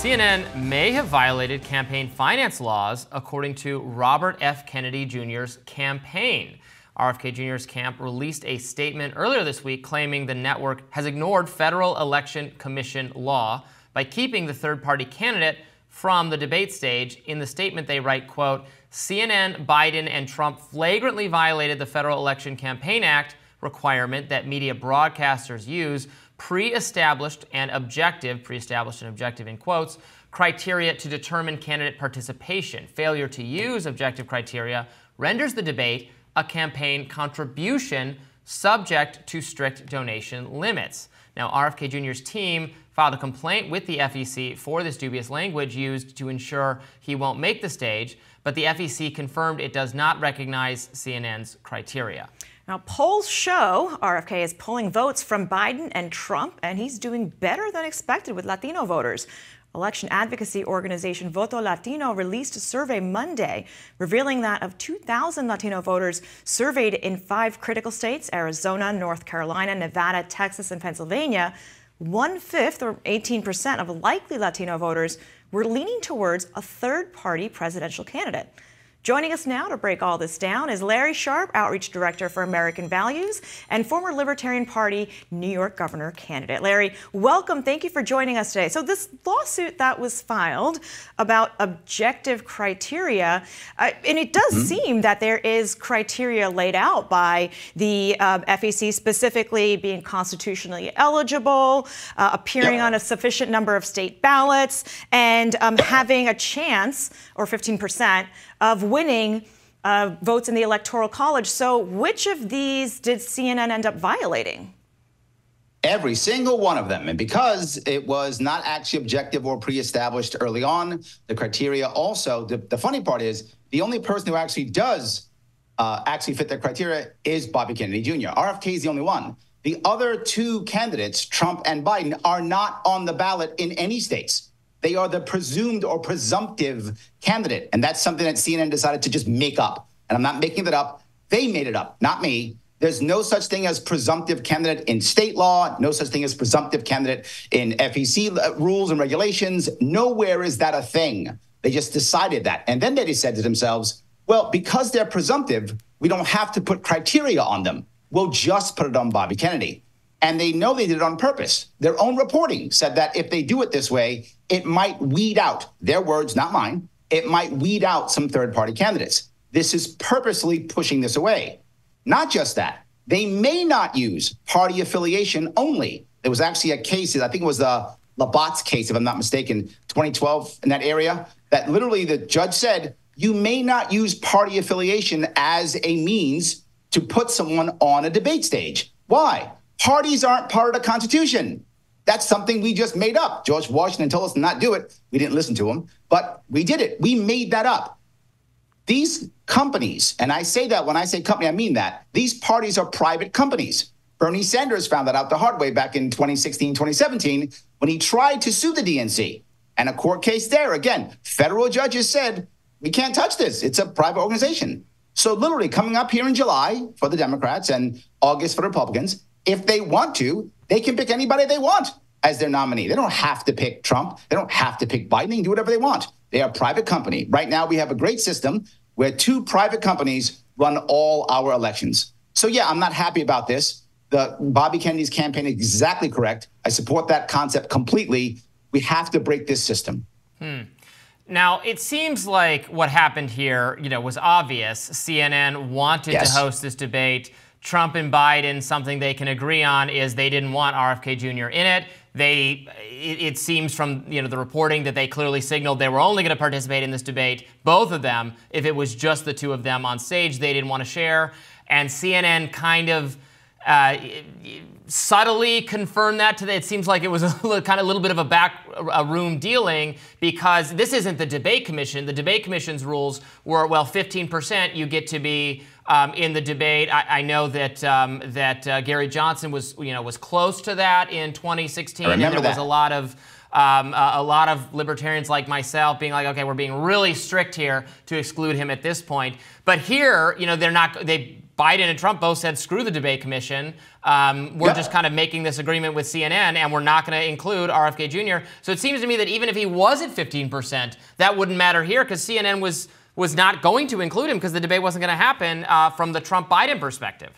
CNN may have violated campaign finance laws, according to Robert F. Kennedy Jr.'s campaign. RFK Jr.'s camp released a statement earlier this week claiming the network has ignored Federal Election Commission law by keeping the third-party candidate from the debate stage. In the statement, they write, quote, CNN, Biden, and Trump flagrantly violated the Federal Election Campaign Act requirement that media broadcasters use pre-established and objective in quotes, criteria to determine candidate participation. Failure to use objective criteria renders the debate a campaign contribution subject to strict donation limits. Now, RFK Jr.'s team filed a complaint with the FEC for this dubious language used to ensure he won't make the stage, but the FEC confirmed it does not recognize CNN's criteria. Now, polls show RFK is pulling votes from Biden and Trump, and he's doing better than expected with Latino voters. Election advocacy organization Voto Latino released a survey Monday revealing that of 2,000 Latino voters surveyed in 5 critical states, Arizona, North Carolina, Nevada, Texas, and Pennsylvania, 1/5 or 18% of likely Latino voters were leaning towards a third-party presidential candidate. Joining us now to break all this down is Larry Sharpe, Outreach Director for American Values and former Libertarian Party New York Governor candidate. Larry, welcome. Thank you for joining us today. So this lawsuit that was filed about objective criteria, and it does seem that there is criteria laid out by the FEC, specifically being constitutionally eligible, appearing on a sufficient number of state ballots, and having a chance, or 15%, of winning votes in the Electoral College. So which of these did CNN end up violating? Every single one of them. And because it was not actually objective or pre-established early on, the criteria also, the funny part is, the only person who actually does fit the criteria is Bobby Kennedy Jr. RFK is the only one. The other 2 candidates, Trump and Biden, are not on the ballot in any states. They are the presumed or presumptive candidate. And that's something that CNN decided to just make up. And I'm not making that up. They made it up, not me. There's no such thing as presumptive candidate in state law, no such thing as presumptive candidate in FEC rules and regulations. Nowhere is that a thing. They just decided that. And then they said to themselves, well, because they're presumptive, we don't have to put criteria on them. We'll just put it on Bobby Kennedy. And they know they did it on purpose. Their own reporting said that if they do it this way, it might weed out, their words, not mine, it might weed out some third-party candidates. This is purposely pushing this away. Not just that, they may not use party affiliation only. There was actually a case, I think it was the Labat's case, if I'm not mistaken, 2012 in that area, that literally the judge said, you may not use party affiliation as a means to put someone on a debate stage. Why? Parties aren't part of the Constitution. That's something we just made up. George Washington told us to not do it. We didn't listen to him, but we did it. We made that up. These companies, and I say that when I say company, I mean that. These parties are private companies. Bernie Sanders found that out the hard way back in 2016, 2017, when he tried to sue the DNC. And a court case there, again, federal judges said, we can't touch this. It's a private organization. So literally coming up here in July for the Democrats and August for the Republicans, if they want to, they can pick anybody they want as their nominee. They don't have to pick Trump. They don't have to pick Biden. They can do whatever they want. They are a private company. Right now, we have a great system where 2 private companies run all our elections. So, yeah, I'm not happy about this. The Bobby Kennedy's campaign is exactly correct. I support that concept completely. We have to break this system. Now, it seems like what happened here, was obvious. CNN wanted to host this debate. Trump and Biden, something they can agree on is they didn't want RFK Jr. in it. It seems from the reporting that they clearly signaled they were only going to participate in this debate, both of them, if it was just the 2 of them on stage. They didn't want to share. And CNN kind of subtly confirmed that to them. It seems like it was a little bit of a backroom dealing, because this isn't the debate commission. The debate commission's rules were, well, 15% you get to be in the debate. I know that Gary Johnson was close to that in 2016, and there was a lot of libertarians like myself being like, okay, we're being really strict here to exclude him at this point. But here, Biden and Trump both said, screw the debate commission. We're just kind of making this agreement with CNN, and we're not going to include RFK Jr. So it seems to me that even if he was at 15%, that wouldn't matter here because CNN was not going to include him because the debate wasn't going to happen from the Trump-Biden perspective.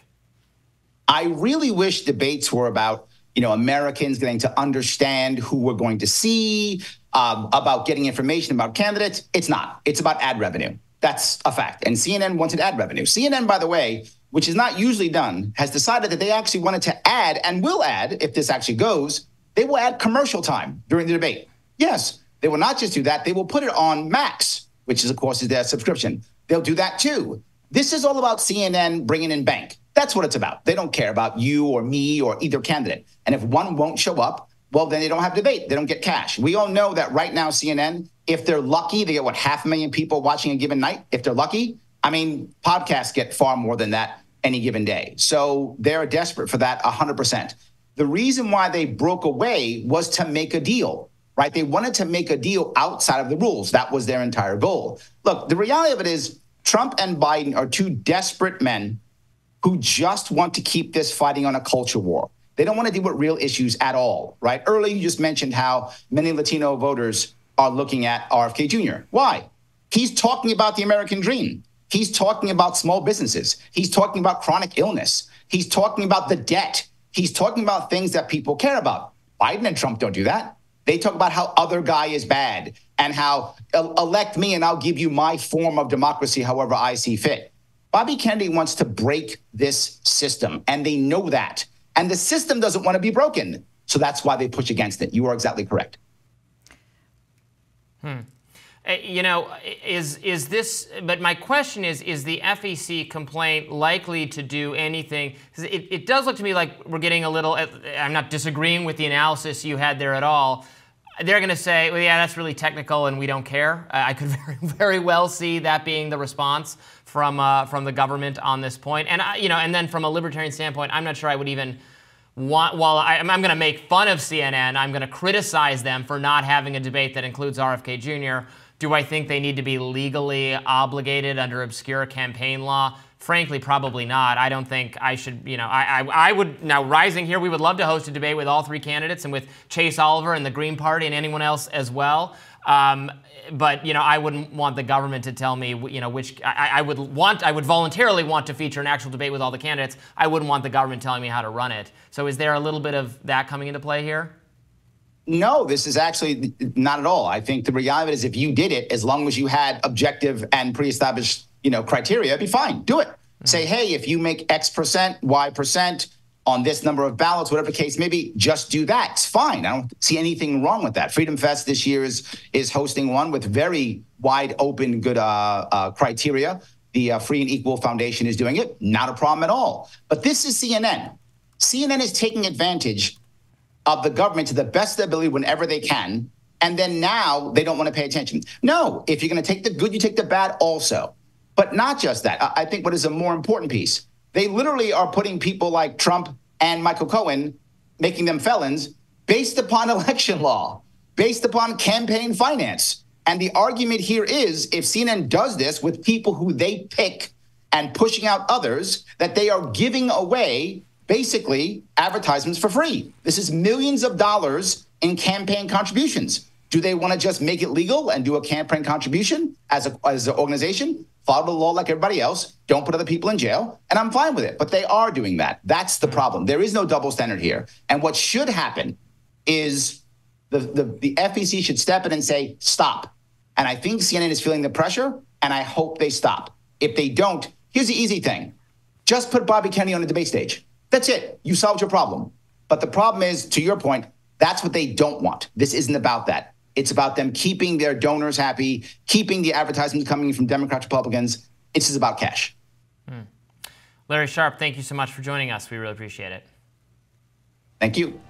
I really wish debates were about, Americans getting to understand who we're going to see, about getting information about candidates. It's not. It's about ad revenue. That's a fact. And CNN wanted ad revenue. CNN, by the way, which is not usually done, has decided that they actually wanted to add, and will add, if this actually goes, they will add commercial time during the debate. Yes, they will not just do that. They will put it on Max, which is, of course, is their subscription. They'll do that too. This is all about CNN bringing in bank. That's what it's about. They don't care about you or me or either candidate. And if one won't show up, well, then they don't have debate. They don't get cash. We all know that right now, CNN, if they're lucky, they get, 500,000 people watching a given night. If they're lucky, podcasts get far more than that any given day. So they're desperate for that 100%. The reason why they broke away was to make a deal, right? They wanted to make a deal outside of the rules. That was their entire goal. Look, the reality of it is Trump and Biden are two desperate men who just want to keep this fighting on a culture war. They don't want to deal with real issues at all, right? Earlier, you just mentioned how many Latino voters are looking at RFK Jr. Why? He's talking about the American dream. He's talking about small businesses. He's talking about chronic illness. He's talking about the debt. He's talking about things that people care about. Biden and Trump don't do that. They talk about how other guy is bad and how elect me and I'll give you my form of democracy however I see fit. Bobby Kennedy wants to break this system, and they know that. And the system doesn't want to be broken. So that's why they push against it. You are exactly correct. Is this, but my question is the FEC complaint likely to do anything? It does look to me like we're getting a little, I'm not disagreeing with the analysis you had there at all. They're going to say, well, yeah, that's really technical and we don't care. I could very well see that being the response from the government on this point. And, and then from a libertarian standpoint, I'm not sure I would even while I'm going to make fun of CNN, I'm going to criticize them for not having a debate that includes RFK Jr. Do I think they need to be legally obligated under obscure campaign law? Frankly, probably not. I don't think I should, I would, now rising here, we would love to host a debate with all three candidates and with Chase Oliver and the Green Party and anyone else as well. But, I wouldn't want the government to tell me, which I would voluntarily want to feature an actual debate with all the candidates. I wouldn't want the government telling me how to run it. So is there a little bit of that coming into play here? No, this is actually not at all. I think the reality is if you did it, as long as you had objective and pre-established, criteria, it'd be fine. Do it. Say, hey, if you make X percent, Y percent on this number of ballots, whatever the case may be, just do that. It's fine. I don't see anything wrong with that. Freedom Fest this year is hosting one with very wide open, good criteria. The Free and Equal Foundation is doing it. Not a problem at all. But this is CNN. CNN is taking advantage of the government to the best of their ability whenever they can. And then now they don't want to pay attention. No, if you're going to take the good, you take the bad also. But not just that. I think what is a more important piece, they literally are putting people like Trump and Michael Cohen, making them felons based upon election law, based upon campaign finance. And the argument here is if CNN does this with people who they pick and pushing out others, that they are giving away basically advertisements for free. This is millions of dollars in campaign contributions. Do they want to just make it legal and do a campaign contribution as an organization? Follow the law like everybody else. Don't put other people in jail. And I'm fine with it. But they are doing that. That's the problem. There is no double standard here. And what should happen is the FEC should step in and say, stop. And I think CNN is feeling the pressure, and I hope they stop. If they don't, here's the easy thing. Just put Bobby Kennedy on the debate stage. That's it. You solved your problem. But the problem is, to your point, that's what they don't want. This isn't about that. It's about them keeping their donors happy, keeping the advertisements coming from Democrats, Republicans. It's just about cash. Larry Sharpe, thank you so much for joining us. We really appreciate it. Thank you.